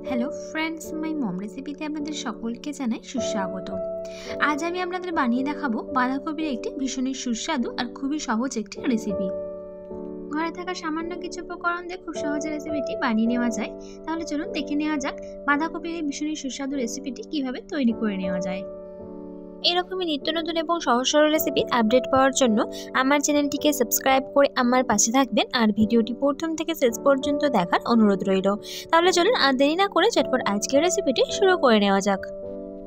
Hello friends, মাই মম রেসিপিতে আপনাদের সকলকে জানাই সুস্বাগত। আজ আমি আপনাদের বানিয়ে দেখাবো বাঁধাকপির একটি ভীষণই সুস্বাদু আর খুবই সহজ একটি রেসিপি। ঘরে থাকা সামান্য কিছু উপকরণ দিয়ে খুব সহজে রেসিপিটি বানিয়ে নেওয়া যায়। তাহলে চলুন দেখে নেওয়া যাক বাঁধাকপির এই ভীষণই সুস্বাদু রেসিপিটি কিভাবে তৈরি করে নেওয়া যায়। এরকমই নিত্য নতুন এবং সহজ সরল রেসিপি আপডেট পাওয়ার জন্য আমার চ্যানেলটিকে সাবস্ক্রাইব করে আমার পাশে থাকবেন আর ভিডিওটি প্রথম থেকে শেষ পর্যন্ত দেখার অনুরোধ রইল। তাহলে চলুন আর দেরি না করে চটপট আজকের রেসিপিটি শুরু করে নেওয়া যাক।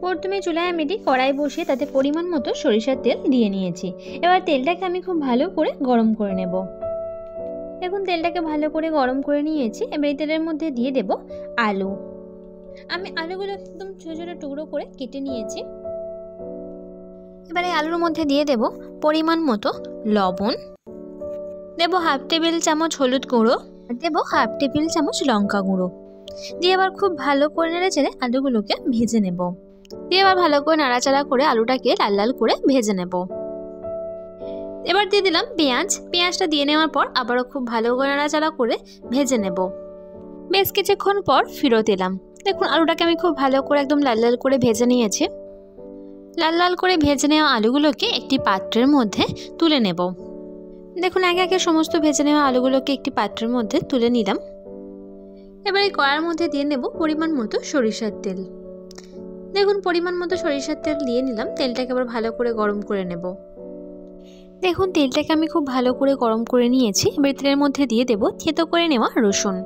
প্রথমে চুলায় আমি কড়াই বসিয়ে তাতে পরিমাণ মতো সরিষার তেল দিয়ে নিয়েছি। এবার তেলটাকে আমি খুব ভালো করে গরম করে নেব। দেখুন তেলটাকে ভালো করে গরম করে নিয়েছি। এবার এই তেলের মধ্যে দিয়ে দেব আলু। আমি আলুগুলো একদম ছোটো ছোটো টুকরো করে কেটে নিয়েছি। এবারে আলুর মধ্যে দিয়ে দেব পরিমাণ মতো লবণ, দেব হাফ টেবিল চামচ হলুদ গুঁড়ো, আর দেব হাফ টেবিল চামচ লঙ্কা গুঁড়ো। দিয়ে আবার খুব ভালো করে নেড়ে চেড়ে আলুগুলোকে ভেজে নেব। দিয়ে আবার ভালো করে নাড়াচাড়া করে আলুটাকে লাল লাল করে ভেজে নেব। এবার দিয়ে দিলাম পেঁয়াজটা দিয়ে নেওয়ার পর আবারও খুব ভালো করে নাড়াচাড়া করে ভেজে নেব। বেশ কিছুক্ষণ পর ফিরত এলাম। দেখুন আলুটাকে আমি খুব ভালো করে একদম লাল লাল করে ভেজে নিয়েছি। লাল লাল করে ভেজে নেওয়া আলুগুলোকে একটি পাত্রের মধ্যে তুলে নেব। দেখুন একে একে সমস্ত ভেজে নেওয়া আলুগুলোকে একটি পাত্রের মধ্যে তুলে নিলাম। এবার এই কড়ার মধ্যে দিয়ে নেব পরিমাণ মতো সরিষার তেল। দেখুন পরিমাণ মতো সরিষার তেল দিয়ে নিলাম। তেলটাকে আবার ভালো করে গরম করে নেব। দেখুন তেলটাকে আমি খুব ভালো করে গরম করে নিয়েছি। এবার তেলের মধ্যে দিয়ে দেব থেতো করে নেওয়া রসুন।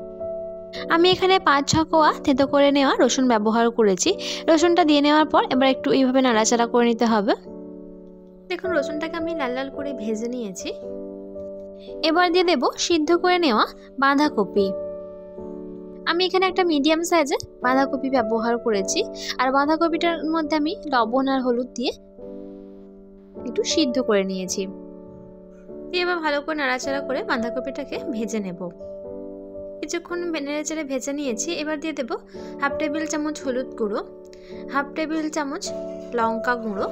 আমি এখানে 5-6 কোয়া থেতো করে নেওয়া রসুন ব্যবহার করেছি। রসুনটা দিয়ে নেওয়ার পর এবার একটু এইভাবে নাড়াচাড়া করে নিতে হবে। দেখুন রসুনটাকে আমি লাল লাল করে ভেজে নিয়েছি। এবার দিয়ে দেব সিদ্ধ করে নেওয়া বাঁধাকপি। আমি এখানে একটা মিডিয়াম সাইজের বাঁধাকপি ব্যবহার করেছি। আর বাঁধাকপিটার মধ্যে আমি লবণ আর হলুদ দিয়ে একটু সিদ্ধ করে নিয়েছি। দিয়ে এবার ভালো করে নাড়াচাড়া করে বাঁধাকপিটাকে ভেজে নেব। কিছুক্ষণ নেড়ে চেড়ে ভেজে নিয়েছি। এবার দিয়ে দেব হাফ টেবিল চামচ হলুদ গুঁড়ো, হাফ টেবিল চামচ লঙ্কা গুঁড়ো।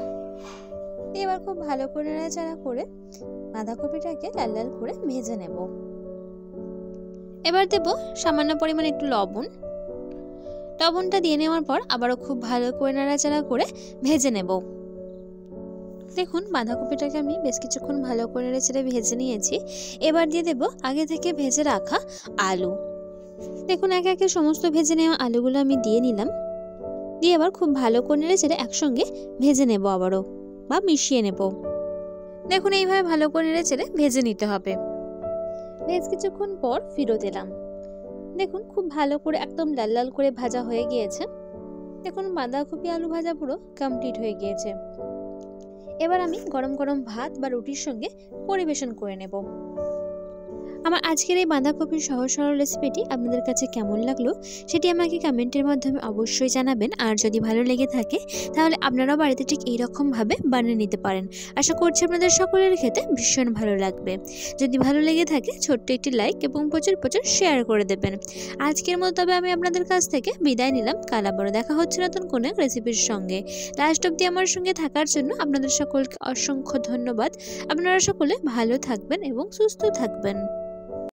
এবার খুব ভালো করে নাড়াচাড়া করে বাঁধাকপিটাকে লাল লাল করে ভেজে নেব। এবার দেব সামান্য পরিমাণ একটু লবণটা দিয়ে নেওয়ার পর আবারও খুব ভালো করে নাড়াচাড়া করে ভেজে নেব। দেখুন বাঁধাকপিটাকে আমি বেশ কিছুক্ষণ ভালো করে নেড়ে চেড়ে ভেজে নিয়েছি। এবার দিয়ে দেব আগে থেকে ভেজে রাখা আলু। দেখুন একে একে সমস্ত ভেজে নেওয়া আলুগুলো আমি দিয়ে নিলাম। দিয়ে আবার খুব ভালো করে নেড়ে চেড়ে একসঙ্গে ভেজে নেব আবারও বা মিশিয়ে নেব। দেখুন এইভাবে ভালো করে নেড়ে চেড়ে ভেজে নিতে হবে। বেশ কিছুক্ষণ পর ফিরত এলাম। দেখুন খুব ভালো করে একদম লাল লাল করে ভাজা হয়ে গিয়েছে। দেখুন বাঁধাকপি আলু ভাজা পুরো কমপ্লিট হয়ে গিয়েছে। এবার আমি গরম গরম ভাত বা রুটির সঙ্গে পরিবেশন করে নেব। আমার আজকের এই বাঁধাকপির সহজ সরল রেসিপিটি আপনাদের কাছে কেমন লাগলো সেটি আমাকে কমেন্টের মাধ্যমে অবশ্যই জানাবেন। আর যদি ভালো লেগে থাকে তাহলে আপনারাও বাড়িতে ঠিক এইরকমভাবে বানিয়ে নিতে পারেন। আশা করছি আপনাদের সকলের খেতে ভীষণ ভালো লাগবে। যদি ভালো লেগে থাকে ছোট্ট একটি লাইক এবং প্রচুর প্রচুর শেয়ার করে দেবেন। আজকের মতো তবে আমি আপনাদের কাছ থেকে বিদায় নিলাম। কাল আবারও দেখা হচ্ছে নতুন কোনো রেসিপির সঙ্গে। লাস্ট অবধি আমার সঙ্গে থাকার জন্য আপনাদের সকলকে অসংখ্য ধন্যবাদ। আপনারা সকলে ভালো থাকবেন এবং সুস্থ থাকবেন।